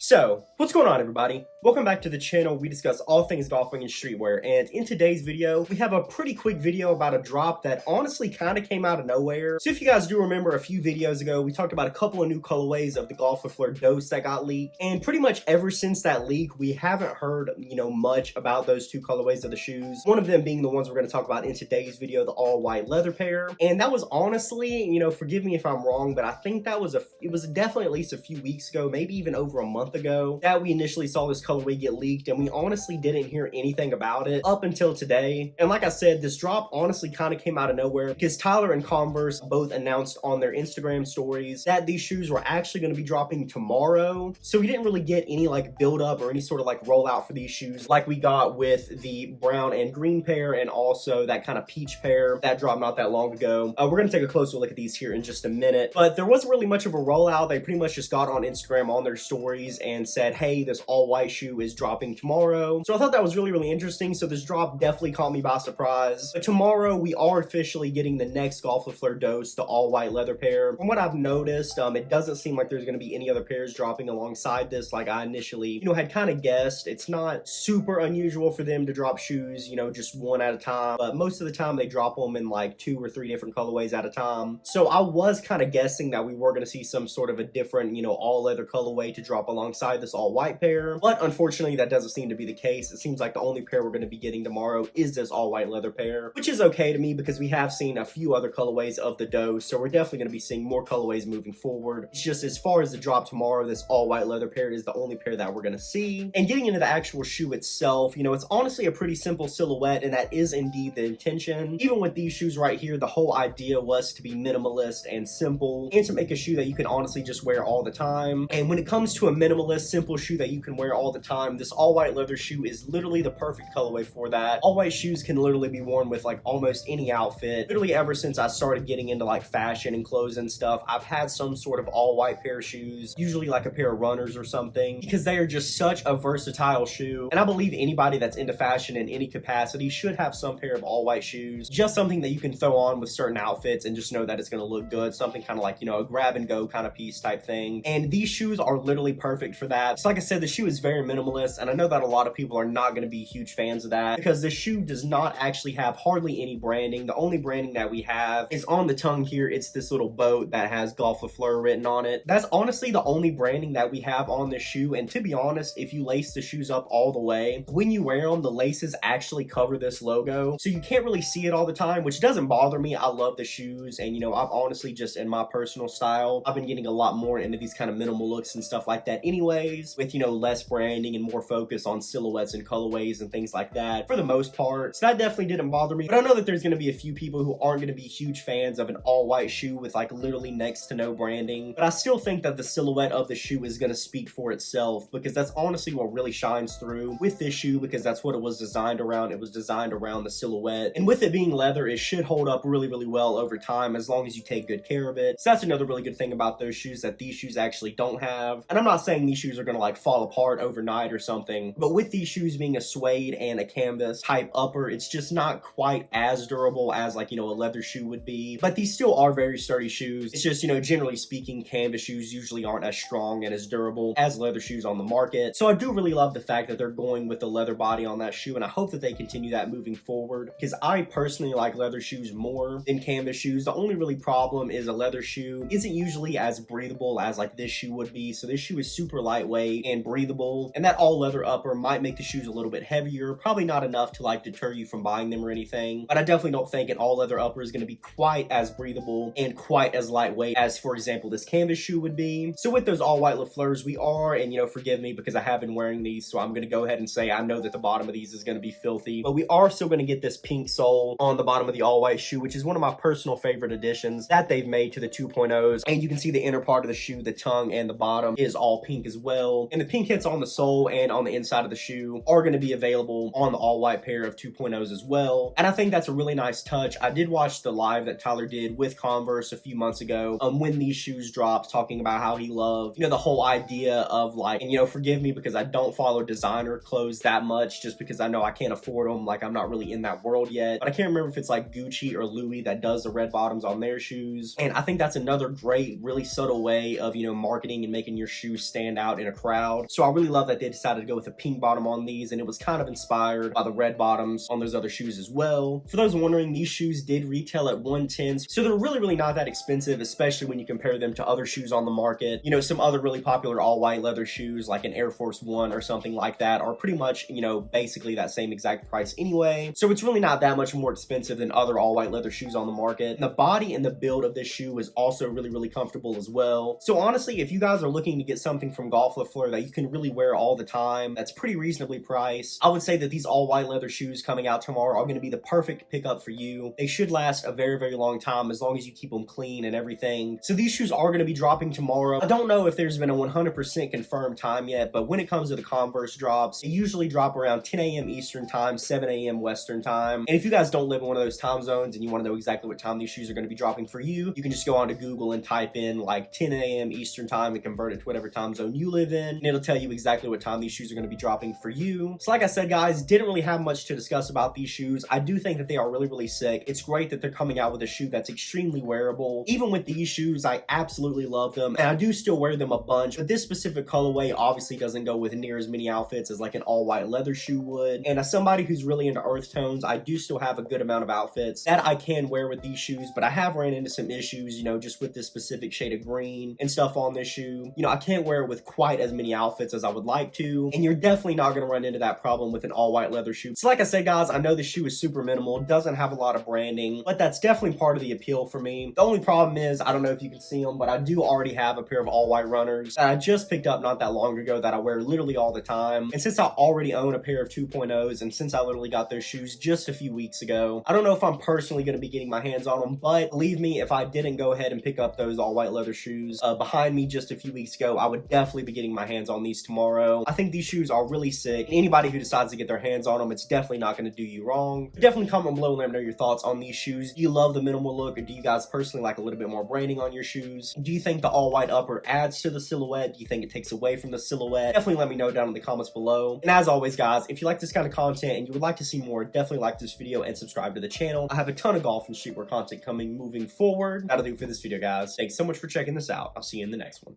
So, what's going on, everybody? Welcome back to the channel. We discuss all things golfing and streetwear, and in today's video, we have a pretty quick video about a drop that honestly kind of came out of nowhere. So if you guys do remember a few videos ago, we talked about a couple of new colorways of the Golf with FLEUR Dose that got leaked, and pretty much ever since that leak, we haven't heard, much about those two colorways of the shoes. One of them being the ones we're going to talk about in today's video, the all-white leather pair, and that was honestly, forgive me if I'm wrong, but I think that was it was definitely at least a few weeks ago, maybe even over a month ago, that we initially saw this colorway get leaked, and we honestly didn't hear anything about it up until today. And like I said, this drop honestly kind of came out of nowhere because Tyler and Converse both announced on their Instagram stories that these shoes were actually going to be dropping tomorrow. So we didn't really get any build up or any sort of rollout for these shoes like we got with the brown and green pair, and also that kind of peach pair that dropped not that long ago. We're going to take a closer look at these here in just a minute, but there wasn't really much of a rollout. They pretty much just got on Instagram on their stories and said, hey, this all-white shoe is dropping tomorrow. So I thought that was really interesting. So this drop definitely caught me by surprise. But tomorrow we are officially getting the next Golf with FLEUR Dose, the all-white leather pair. From what I've noticed, it doesn't seem like there's going to be any other pairs dropping alongside this like I initially, had kind of guessed. It's not super unusual for them to drop shoes, just one at a time, but most of the time they drop them in 2 or 3 different colorways at a time. So I was kind of guessing that we were going to see some sort of a different, all leather colorway to drop alongside this all-white pair, but unfortunately that doesn't seem to be the case. It seems like the only pair we're going to be getting tomorrow is this all-white leather pair, which is okay to me because we have seen a few other colorways of the Dose, so we're definitely going to be seeing more colorways moving forward. It's just as far as the drop tomorrow, this all-white leather pair is the only pair that we're going to see. And getting into the actual shoe itself, it's honestly a pretty simple silhouette, and that is indeed the intention. Even with these shoes right here, the whole idea was to be minimalist and simple, and to make a shoe that you can honestly just wear all the time. And when it comes to a minimalist, simple shoe that you can wear all the time, this all-white leather shoe is literally the perfect colorway for that. All-white shoes can literally be worn with almost any outfit. Literally ever since I started getting into fashion and clothes and stuff, I've had some sort of all-white pair of shoes, usually a pair of runners or something, because they are just such a versatile shoe. And I believe anybody that's into fashion in any capacity should have some pair of all-white shoes, just something that you can throw on with certain outfits and just know that it's going to look good, something kind of a grab and go kind of piece type thing. And these shoes are literally perfect for that. So like I said, the shoe is very minimalist, and I know that a lot of people are not going to be huge fans of that because the shoe does not actually have hardly any branding. The only branding that we have is on the tongue here. It's this little boat that has Golf with FLEUR written on it. That's honestly the only branding that we have on this shoe, and to be honest, if you lace the shoes up all the way, when you wear them, the laces actually cover this logo, so you can't really see it all the time, which doesn't bother me. I love the shoes, and I've honestly just, in my personal style, I've been getting a lot more into these kind of minimal looks and stuff like that anyways, with less branding and more focus on silhouettes and colorways and things like that for the most part. So that definitely didn't bother me, but I know that there's going to be a few people who aren't going to be huge fans of an all-white shoe with literally next to no branding, but I still think that the silhouette of the shoe is going to speak for itself, because that's honestly what really shines through with this shoe, because that's what it was designed around. It was designed around the silhouette, and with it being leather, it should hold up really well over time as long as you take good care of it. So that's another really good thing about those shoes that these shoes actually don't have. And I'm not saying these shoes are going to fall apart overnight or something, but with these shoes being a suede and a canvas type upper, it's just not quite as durable as a leather shoe would be. But these still are very sturdy shoes. It's just, generally speaking, canvas shoes usually aren't as strong and as durable as leather shoes on the market. So I do really love the fact that they're going with the leather body on that shoe, and I hope that they continue that moving forward, because I personally like leather shoes more than canvas shoes. The only really problem is a leather shoe isn't usually as breathable as this shoe would be. So this shoe is super lightweight and breathable, and that all leather upper might make the shoes a little bit heavier, probably not enough to deter you from buying them or anything, but I definitely don't think an all leather upper is going to be quite as breathable and quite as lightweight as, for example, this canvas shoe would be. So with those all white FLEURs, we are, and forgive me because I have been wearing these, so I'm going to go ahead and say I know that the bottom of these is going to be filthy, but we are still going to get this pink sole on the bottom of the all white shoe, which is one of my personal favorite additions that they've made to the 2.0s. And you can see the inner part of the shoe, the tongue and the bottom is all pink as well, and the pink hits on the sole and on the inside of the shoe are going to be available on the all white pair of 2.0s as well. And I think that's a really nice touch. I did watch the live that Tyler did with Converse a few months ago when these shoes dropped, talking about how he loved the whole idea of and forgive me because I don't follow designer clothes that much, just because I know I can't afford them. I'm not really in that world yet, but I can't remember if it's Gucci or Louis that does the red bottoms on their shoes, and I think that's another great, really subtle way of marketing and making your shoes stand stand out in a crowd. So I really love that they decided to go with a pink bottom on these, and it was kind of inspired by the red bottoms on those other shoes as well. For those wondering, these shoes did retail at $110, so they're really not that expensive, especially when you compare them to other shoes on the market. You know, some other really popular all-white leather shoes like an Air Force One or something like that are pretty much, you know, basically that same exact price anyway. So it's really not that much more expensive than other all-white leather shoes on the market. And the body and the build of this shoe is also really comfortable as well. So honestly, if you guys are looking to get something from Golf LeFleur that you can really wear all the time, that's pretty reasonably priced, I would say that these all-white leather shoes coming out tomorrow are going to be the perfect pickup for you. They should last a very long time as long as you keep them clean and everything. So these shoes are going to be dropping tomorrow. I don't know if there's been a 100% confirmed time yet, but when it comes to the Converse drops, they usually drop around 10 a.m. Eastern time, 7 a.m. Western time. And if you guys don't live in one of those time zones and you want to know exactly what time these shoes are going to be dropping for you, you can just go onto Google and type in like 10 a.m. Eastern time and convert it to whatever time zone you live in, and it'll tell you exactly what time these shoes are going to be dropping for you. So like I said, guys, didn't really have much to discuss about these shoes. I do think that they are really sick. It's great that they're coming out with a shoe that's extremely wearable. Even with these shoes, I absolutely love them, and I do still wear them a bunch, but this specific colorway obviously doesn't go with near as many outfits as like an all-white leather shoe would. And as somebody who's really into earth tones, I do still have a good amount of outfits that I can wear with these shoes, but I have ran into some issues, you know, just with this specific shade of green and stuff on this shoe. You know, I can't wear it with quite as many outfits as I would like to, and you're definitely not going to run into that problem with an all-white leather shoe. So like I said, guys, I know the shoe is super minimal, doesn't have a lot of branding, but that's definitely part of the appeal for me. The only problem is, I don't know if you can see them, but I do already have a pair of all-white runners that I just picked up not that long ago that I wear literally all the time. And since I already own a pair of 2.0s, and since I literally got those shoes just a few weeks ago, I don't know if I'm personally going to be getting my hands on them, but believe me, if I didn't go ahead and pick up those all-white leather shoes behind me just a few weeks ago, I would definitely be getting my hands on these tomorrow. I think these shoes are really sick, and anybody who decides to get their hands on them, it's definitely not going to do you wrong. But definitely comment below and let me know your thoughts on these shoes. Do you love the minimal look, or do you guys personally like a little bit more branding on your shoes? Do you think the all-white upper adds to the silhouette? Do you think it takes away from the silhouette? Definitely let me know down in the comments below. And as always, guys, if you like this kind of content and you would like to see more, definitely like this video and subscribe to the channel. I have a ton of golf and streetwear content coming moving forward. That'll do it for this video, guys. Thanks so much for checking this out. I'll see you in the next one.